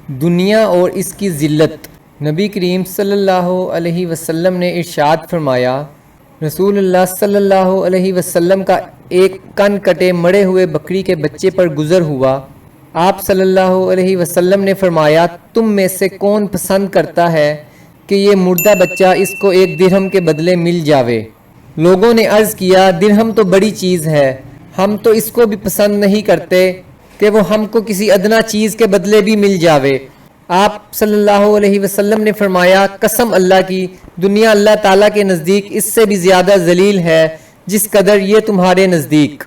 دنیا اور اس کی ذلت۔ نبی کریم صلی اللہ علیہ وسلم نے ارشاد فرمایا، رسول اللہ صلی اللہ علیہ وسلم کا ایک کن کٹے مڑے ہوئے بکری کے بچے پر گزر ہوا۔ آپ صلی اللہ علیہ وسلم نے فرمایا، تم میں سے کون پسند کرتا ہے کہ یہ مردہ بچہ اس کو 1 درہم کے بدلے مل جاوے؟ لوگوں نے عرض کیا، درہم تو بڑی چیز ہے، ہم تو اس کو بھی پسند نہیں کرتے کہ وہ ہم کو کسی ادنا چیز کے بدلے بھی مل جاوے۔ آپ صلی اللہ علیہ وسلم نے فرمایا، قسم اللہ کی، دنیا اللہ تعالیٰ کے نزدیک اس سے بھی زیادہ ذلیل ہے جس قدر یہ تمہارے نزدیک۔